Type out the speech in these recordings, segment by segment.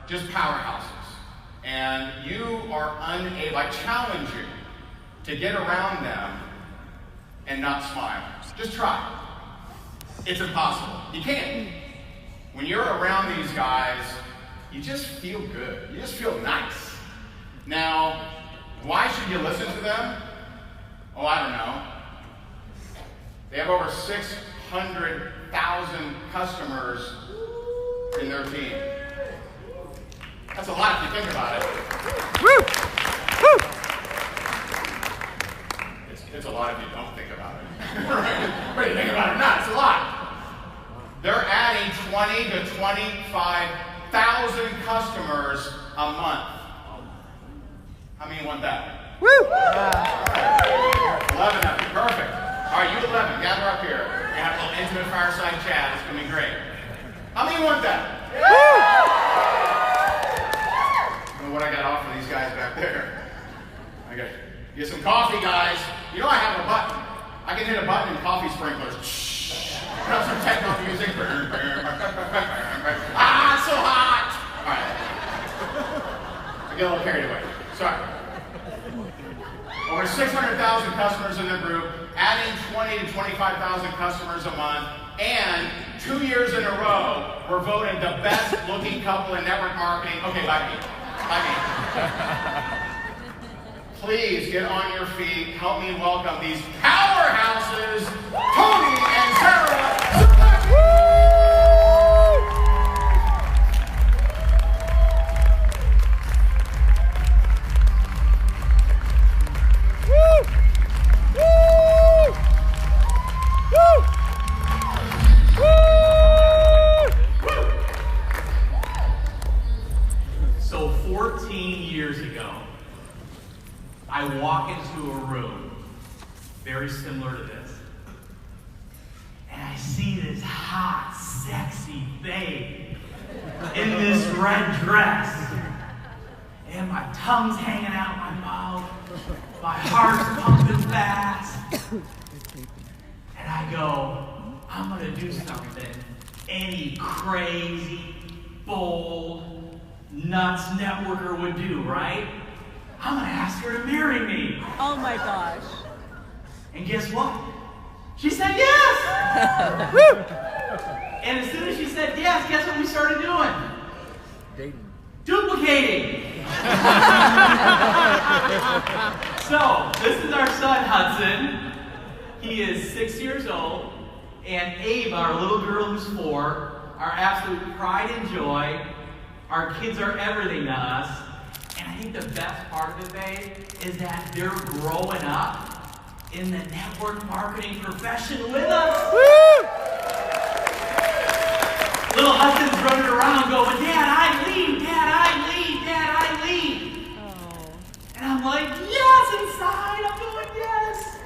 just powerhouses. And you are unable, I challenge you to get around them and not smile. Just try. It's impossible. You can't. When you're around these guys, you just feel good. You just feel nice. Now, why should you listen to them? Oh, I don't know. They have over 600,000 customers in their team. That's a lot if you think about it. Woo! Woo! It's a lot if you don't think about it. Whether you think about it or not, it's a lot. They're adding 20 to 25,000 customers a month. How many want that? Woo! All right. 11 of you. Perfect. All right, you 11, gather up here. We're going to have a little intimate fireside chat. It's going to be great. How many want that? I don't know what I got to offer these guys back there. I got to get some coffee, guys. You know I have a button. I can hit a button and coffee sprinklers. Put up some techno music. Ah, it's so hot! All right. I get a little carried away. Sorry. Over 600,000 customers in the group, adding 20 to 25,000 customers a month, and 2 years in a row, we're voted the best looking couple in network marketing. Okay, bye me. Bye me. Please get on your feet. Help me welcome these powerhouses, Tony and Sarah. So 14 years ago, I walk into a room very similar to this, and I see this hot, sexy babe in this red dress, and my tongue's hanging out my mouth, my heart's pumping fast, and I go, I'm gonna do something any crazy, bold, nuts networker would do, right? I'm gonna ask her to marry me. Oh my gosh. And guess what? She said yes! Woo! And as soon as she said yes, guess what we started doing? Dating. Duplicating! So, this is our son, Hudson. He is 6 years old. And Ava, our little girl who's 4, our absolute pride and joy. Our kids are everything to us. And I think the best part of it, babe, is that they're growing up in the network marketing profession with us. Woo! Little Hudson's running around going, Dad, I lead, Dad, I lead, Dad, I lead. Oh. And I'm like, yes, inside. I'm going, yes.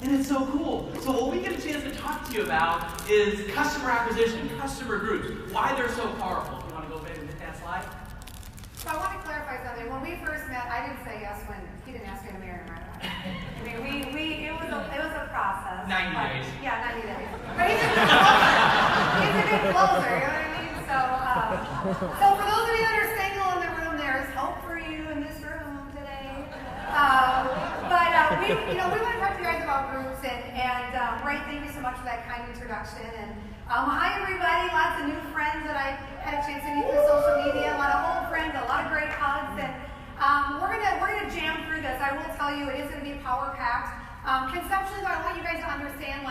And it's so cool. So what we get a chance to talk to you about is customer acquisition, customer groups, why they're so powerful. You want to go ahead and hit that slide? So I want to clarify something. When we first met, I didn't say yes when he didn't ask me to marry him right away. I mean, it was a process. 90 days. Yeah, 90 days. But he's a good closer. He's a good closer, you know what I mean? So for those of you that are single in the room, there's hope for you in this room today. We want to talk to you guys about groups, and Ray, thank you so much for that kind introduction. And hi everybody, lots of new friends that I had a chance to meet through social media, a lot of old friends, a lot of great hugs, and we're gonna jam through this. I will tell you, it is gonna be power packed. Conceptually, I want you guys to understand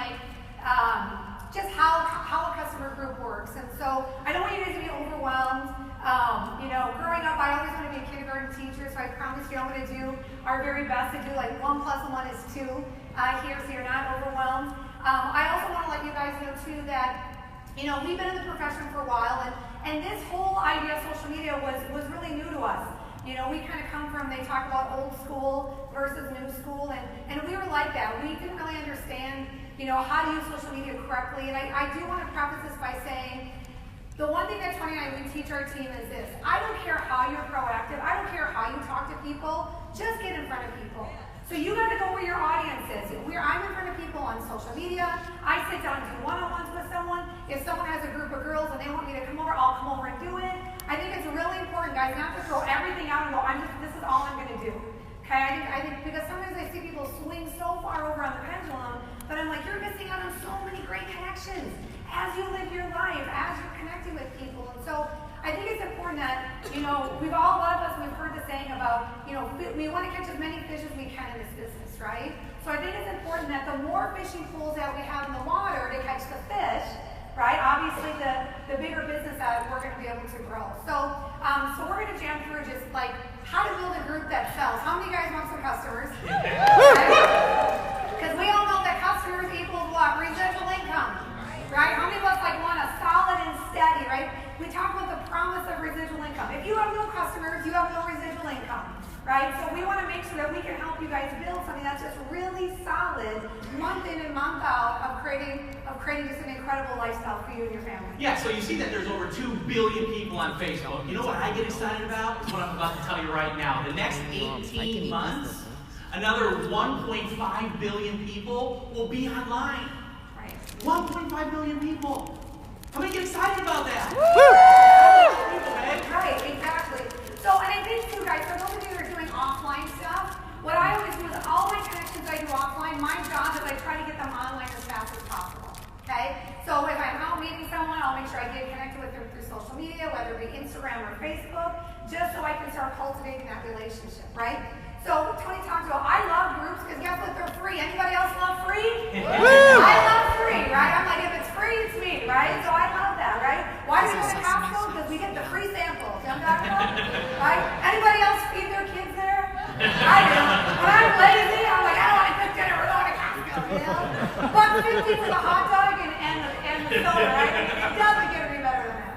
just how a customer group works, and so I don't want you guys to be overwhelmed. Growing up, I always wanted to be a kindergarten teacher, so I promise you I'm going to do our very best to do 1 + 1 is 2 here, so you're not overwhelmed. I also want to let you guys know too that we've been in the profession for a while, and this whole idea of social media was really new to us. We kind of come from, they talk about old school versus new school, and we were like that. We didn't really understand, how to use social media correctly. And I do want to preface this by saying, the one thing that Tony and I, we teach our team is this: I don't care how you're proactive, I don't care how you talk to people, just get in front of people. So you got to go where your audience is. I'm in front of people on social media. I sit down and do one-on-ones with someone. If someone has a group of girls and they want me to come over, I'll come over and do it. I think it's really guys, not to throw everything out and go, this is all I'm going to do. Okay, I think because sometimes I see people swing so far over on the pendulum, but I'm like, you're missing out on so many great connections as you live your life, as you're connecting with people. And so I think it's important that, a lot of us, we've heard the saying about, we want to catch as many fish as we can in this business, right? So I think it's important that the more fishing pools that we have in the water to catch the fish, right? Obviously, the bigger business that we're going to be able to grow. So we're going to jam through just like how to build a group that sells. How many of you guys want some customers? Because we all know that customers equals what? Residual income, right? How many of us want a solid and steady, right? We talk about the promise of residual income. If you have no customers, you have no residual income, right? So we want to make sure that we can help you guys build something that's just really solid, month in and month out, of creating just an incredible lifestyle for you and your family. Yeah, so you see that there's over 2 billion people on Facebook. You know what I get excited about? Is what I'm about to tell you right now. The next 18 months, another 1.5 billion people will be online. Right. 1.5 billion people. How many get excited about that? Right, exactly. So, and I think too, guys, for those of you that are doing offline stuff, what I always do is all my connections I do offline, my job is I try to get them online as fast as possible. Okay? So if I'm out meeting someone, I'll make sure I get connected with them through social media, whether it be Instagram or Facebook, just so I can start cultivating that relationship, right? So Tony talked about, I love groups because guess what? They're free. Anybody else love free? I love free, right? I'm like, if it's free, it's me, right? So I love that, right? Why do we go to Costco? Because we get the free samples. You know what I'm talking about? Right? Anybody else feed their kids there? I do. When I'm lazy, I'm like, I don't want to cook dinner. We're going to Costco, you know? $1.50 for the hot dog and the soda, right? It doesn't get any better than that.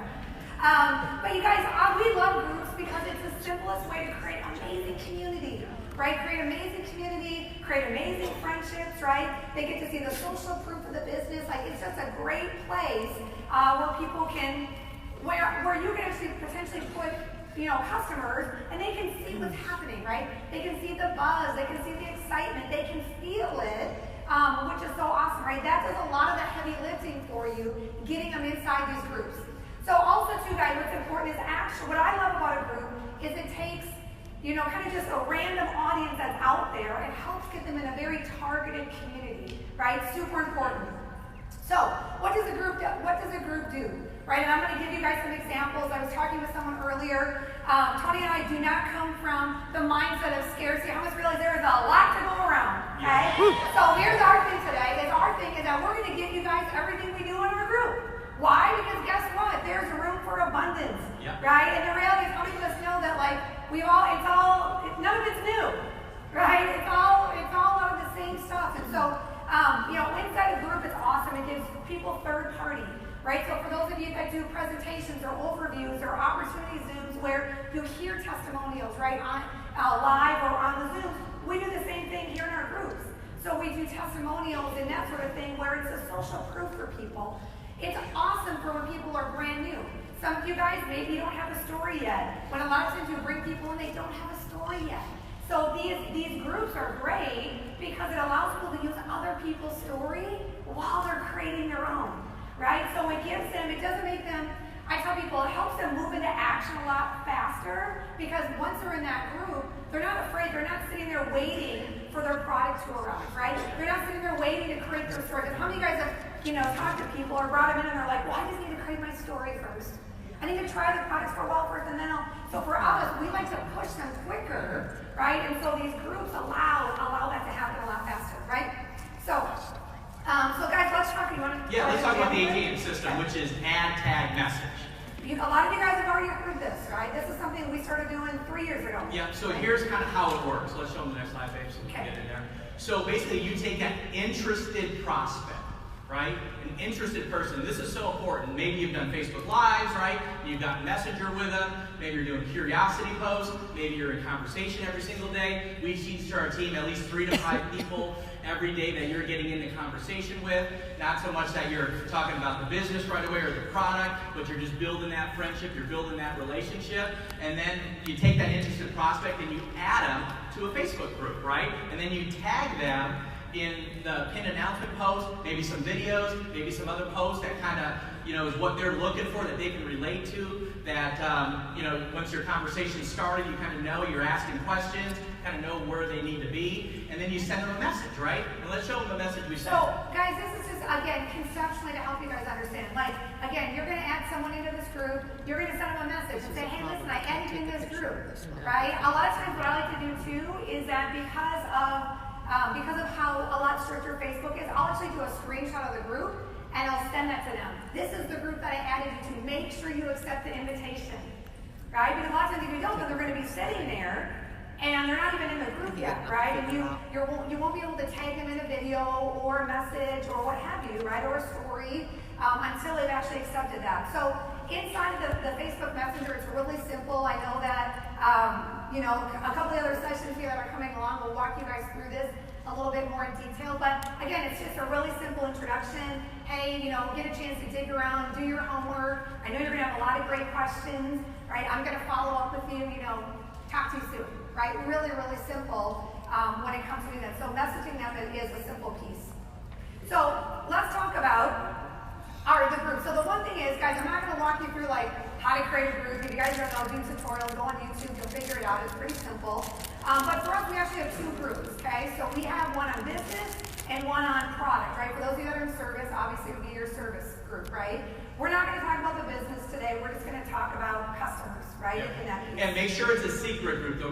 But you guys, we love groups because it's the simplest way to create amazing community. Right? Create amazing community, create amazing friendships, right? They get to see the social proof of the business. Like, it's just a great place where people can, where you can actually potentially put, customers, and they can see what's happening, right? They can see the buzz, they can see the excitement, they can feel it, which is so awesome, right? That does a lot of the heavy lifting for you, getting them inside these groups. So also, too, guys, what's important is what I love about a group is it takes kind of just a random audience that's out there and helps get them in a very targeted community, right? Super important. So, what does a group do? Right? And I'm going to give you guys some examples. I was talking with someone earlier. Tony and I do not come from the mindset of scarcity. I must realize there is a lot to go around. Okay? So here's our thing today. Our thing is that we're going to give you guys everything we do in our group. Why? Because guess what? There's room for abundance. Yep. Right? And the reality is, how many of us know that none of it's new, right? It's all out of the same stuff. And so, inside a group, it's awesome. It gives people third party, right? So for those of you that do presentations or overviews or opportunity Zooms where you hear testimonials, right, on live or on the Zooms, we do the same thing here in our groups. So we do testimonials and that sort of thing where it's a social proof for people. It's awesome for when people are brand new. Some of you guys, maybe you don't have a story yet. When a lot of times you bring people in, they don't have a story yet. So these groups are great because it allows people to use other people's story while they're creating their own, right? So it doesn't make them, I tell people, it helps them move into action a lot faster because once they're in that group, they're not afraid, they're not sitting there waiting for their product to arrive, right? They're not sitting there waiting to create their story. And how many of you guys have, talked to people or brought them in and they're like, well, I just need to create my story first. I need to try the products for a while first, and then so for us, we like to push them quicker, right? And so these groups allow that to happen a lot faster, right? So guys, let's talk. Let's talk about the ATM system, which is add, tag, message. A lot of you guys have already heard this, right? This is something we started doing 3 years ago. Yeah. So here's kind of how it works. Let's show them the next slide, babe, so we can get in there. So basically, you take that interested prospect. Right? An interested person. This is so important. Maybe you've done Facebook Lives, right? You've got Messenger with them. Maybe you're doing curiosity posts. Maybe you're in conversation every single day. We teach to our team at least 3 to 5 people every day that you're getting into conversation with. Not so much that you're talking about the business right away or the product, but you're just building that friendship, you're building that relationship, and then you take that interested prospect and you add them to a Facebook group, right? And then you tag them in the pinned announcement post, maybe some videos, maybe some other posts that kind of, is what they're looking for that they can relate to. that, once your conversation started, you kind of know, you're asking questions, kind of know where they need to be, and then you send them a message, right? And let's show them the message we sent. So, guys, this is just, again, conceptually to help you guys understand. Like, again, you're going to add someone into this group, you're going to send them a message and say, hey, listen, I added you in this group, right? A lot of times what I like to do, too, is that because of how a lot stricter Facebook is, I'll actually do a screenshot of the group, and I'll send that to them. This is the group that I added you to. Make sure you accept the invitation, right? Because a lot of times if you don't, then they're going to be sitting there, and they're not even in the group yet, right? And you won't be able to tag them in a video or a message or what have you, right? Or a story until they've actually accepted that. So inside the Facebook Messenger, it's really simple. I know that, a couple of other sessions here that are coming along will walk you guys through this a little bit more in detail. But again, it's just a really simple introduction. Hey, get a chance to dig around, do your homework. I know you're going to have a lot of great questions, right? I'm going to follow up with you, talk to you soon, right? Really, really simple when it comes to doing that. So messaging them is a simple piece. So let's talk about the group. So the one thing is, guys, I'm not going to walk you through how to create a group. If you guys don't know, do tutorials, go on YouTube, you'll figure it out. It's pretty simple. But for us, we actually have two groups, okay? So we have one on business and one on product, right? For those of you that are in service, obviously it would be your service group, right? We're not going to talk about the business today. We're just going to talk about customers, right? Yeah. In that piece. And make sure it's a secret group. The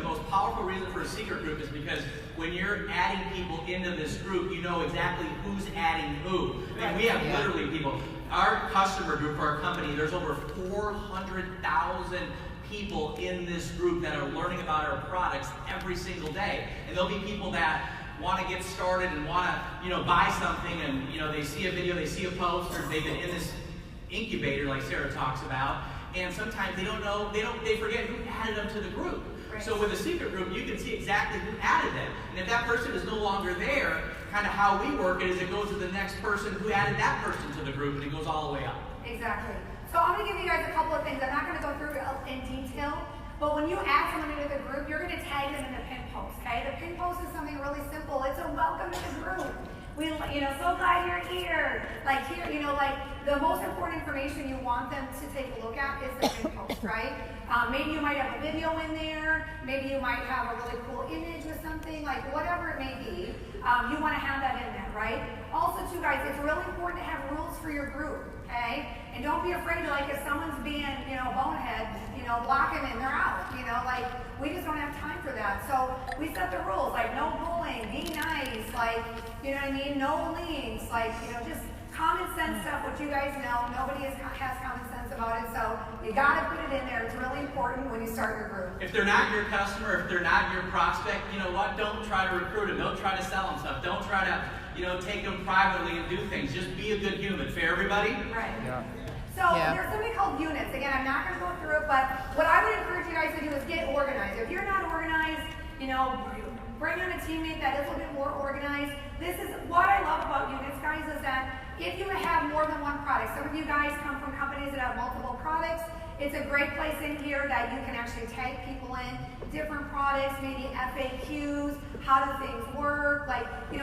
most powerful reason for a secret group is because when you're adding people into this group, you know exactly who's adding who. And we have literally people. Our customer group for our company, there's over 400,000 people in this group that are learning about our products every single day. And there'll be people that want to get started and want to, buy something, and they see a video, they see a post, or they've been in this incubator like Sarah talks about, and sometimes they don't know, they forget who added them to the group. Right. So with a secret group, you can see exactly who added them. And if that person is no longer there, kind of how we work it is it goes to the next person who added that person to the group, and it goes all the way up. Exactly. So I'm going to give you guys a couple of things. I'm not going to go through it in detail, but when you add someone into the group, you're going to tag them in the pin post, okay? The pin post is something really simple. It's a welcome to the group. So glad you're here. The most important information you want them to take a look at is the pin post, right? Maybe you might have a video in there. Maybe you might have a really cool image with something, whatever it may be. You want to have that in there, right? Also, too, guys, it's really important to have rules for your group, okay? And don't be afraid to, if someone's being, bonehead, block them and they're out, we just don't have time for that. So we set the rules, no bullying, be nice, no links, just common sense stuff, which you guys know, nobody has common sense about it, so you gotta put it in there. It's really important when you start your group. If they're not your customer, if they're not your prospect, you know what, don't try to recruit them, don't try to sell them stuff, don't try to, take them privately and do things. Just be a good human. Fair, everybody? Right. Yeah. So there's something called units. Again, I'm not going to go through it, but what I would encourage you guys to do is get organized. If you're not organized, bring in a teammate that is a little bit more organized. This is what I love about units, guys, is that if you have more than one product, some of you guys come from companies that have multiple products, it's a great place in here that you can actually tag people in different products, maybe FAQs, how do things work,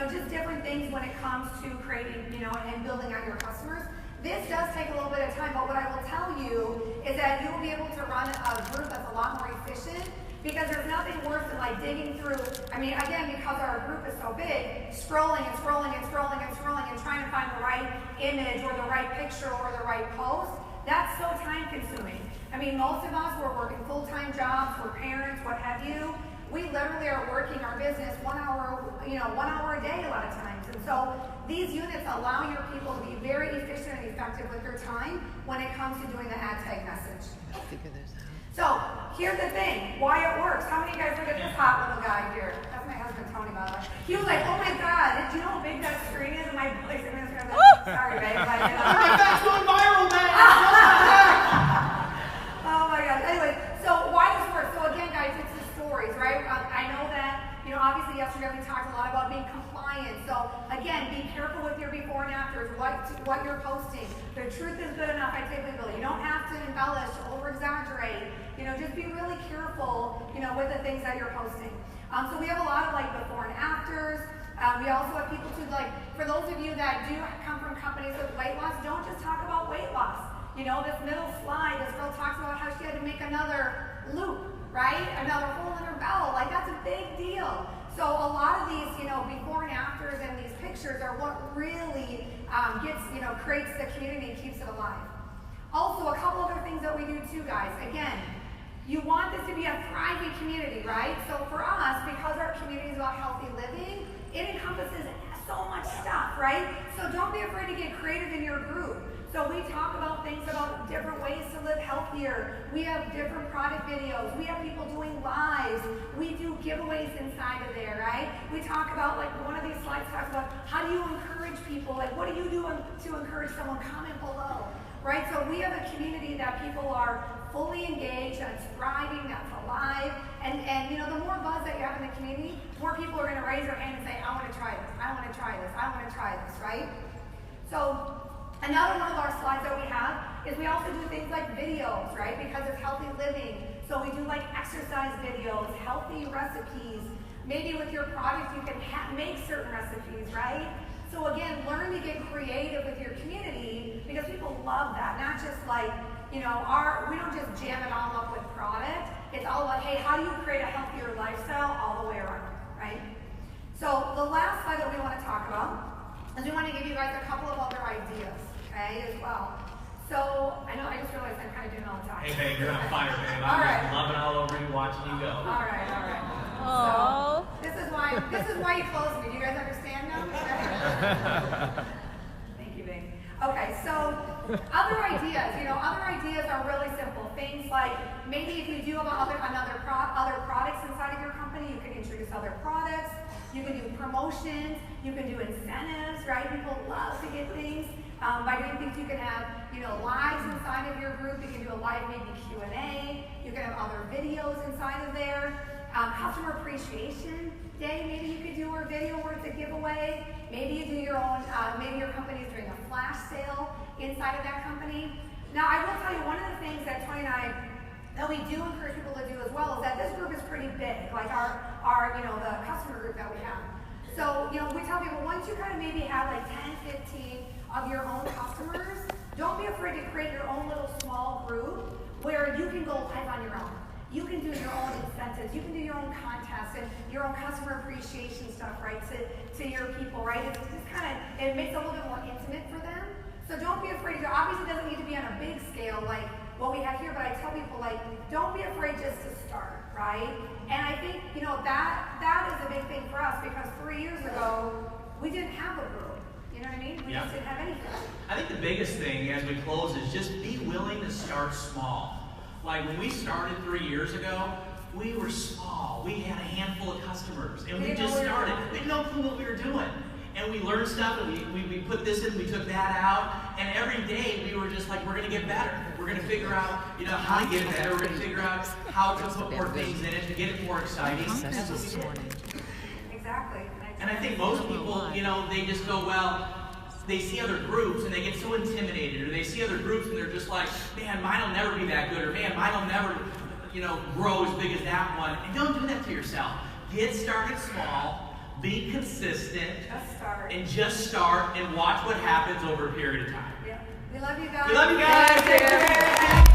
just different things when it comes to creating, and building out your customers. This does take a little bit of time, but what I will tell you is that you will be able to run a group that's a lot more efficient, because there's nothing worse than digging through, again, because our group is so big, scrolling and scrolling and scrolling and scrolling and trying to find the right image or the right picture or the right post. That's so time consuming. Most of us, we're working full-time jobs, we're parents, what have you. We literally are working our business 1 hour, 1 hour a day a lot of times. And so these units allow your people to be very efficient and effective with their time when it comes to doing the ad tag message. So here's the thing, why it works. How many of you guys look at this hot little guy here? That's my husband, Tony, by the way. He was like, oh my God, do you know how big that screen is? And my voice, sorry, babe. That's going viral, man. Oh my God. Anyway, so why this works? So again, guys, it's the stories, right? I know that, obviously yesterday we talked a lot about being compliant. So again, be careful with your before and afters, what you're posting. The truth is good enough, I take legal. You don't have to embellish, over-exaggerate. Just be really careful, with the things that you're posting. So we have a lot of before and afters. We also have people too, for those of you that do come from companies with weight loss, don't just talk about weight loss. You know, this middle slide, this girl talks about how she had to make another loop, right? Another hole in her belt. Like, that's a big deal. So a lot of these, you know, before and afters and these pictures are what really creates the community and keeps it alive. Also, a couple other things that we do too, guys. Again, you want this to be a thriving community, right? So for us, because our community is about healthy living, it encompasses so much stuff, right? So don't be afraid to get creative in your group. So we talk about things about different ways to live healthier. We have different product videos. We have people doing lives. We do giveaways inside of there, right? We talk about, like, one of these slides talks about how do you encourage people? Like, what do you do to encourage someone? Comment below, right? So we have a community that people are fully engaged, that's thriving, that's alive. And you know, the more buzz that you have in the community, more people are going to raise their hand and say, I want to try this. I want to try this. I want to try this, right? So another one of our slides that we have is we also do things like videos, right? Because it's healthy living. So we do like exercise videos, healthy recipes. Maybe with your product you can make certain recipes, right? So again, learn to get creative with your community because people love that. Not just like, you know, we don't just jam it all up with product. It's all about, hey, how do you create a healthier lifestyle all the way around, right? So the last slide that we want to talk about is we want to give you guys a couple of other ideas, okay, as well. So I know I just realized I'm kind of doing all the time. Hey, babe, you're on fire, babe. All I'm right. just loving all over you, watching you go. All right. Aww. So this is why you closed me. Do you guys understand now? Thank you, babe. Okay, so other ideas. You know, other ideas are really simple. Things like maybe if you do have other products inside of your company, you can introduce other products. You can do promotions. You can do incentives, right? People love to get things. By doing things, you can have, you know, lives inside of your group. You can do a live maybe Q&A. You can have other videos inside of there. Customer appreciation day, maybe you could do a video where it's a giveaway. Maybe you do your own, maybe your company is doing a flash sale inside of that company. Now, I will tell you one of the things that Tony and I, that we do encourage people to do as well, is that this group is pretty big, like our you know, the customer group that we have. So, you know, we tell people once you kind of maybe have like 10, 15 of your own customers, don't be afraid to create your own little small group where you can go live on your own. You can do your own incentives, you can do your own contests and your own customer appreciation stuff, right, to your people, right? It's just kind of, it makes it a little bit more intimate for them. So don't be afraid to go. Obviously it doesn't need to be on a big scale like what we have here, but I tell people, like, don't be afraid just to start, right? And I think, you know, that is a big thing for us because 3 years ago, we didn't have a group. You know what I mean? We just didn't have anything. I think the biggest thing as we close is just be willing to start small. Like when we started 3 years ago, we were small. We had a handful of customers, and we just started. We didn't know what we were doing. And we learned stuff, and we put this in, we took that out, and every day we were just like, we're going to get better. We're going to figure out, you know, how to get better. We're going to figure out how to put more things in it to get it more exciting. That's what we did. Exactly. And I think most people, you know, they just go, well, they see other groups and they get so intimidated, or they see other groups and they're just like, man, mine will never be that good, or man, mine will never, you know, grow as big as that one. And don't do that to yourself. Get started small, be consistent, just start and watch what happens over a period of time. Yeah. We love you guys. We love you guys.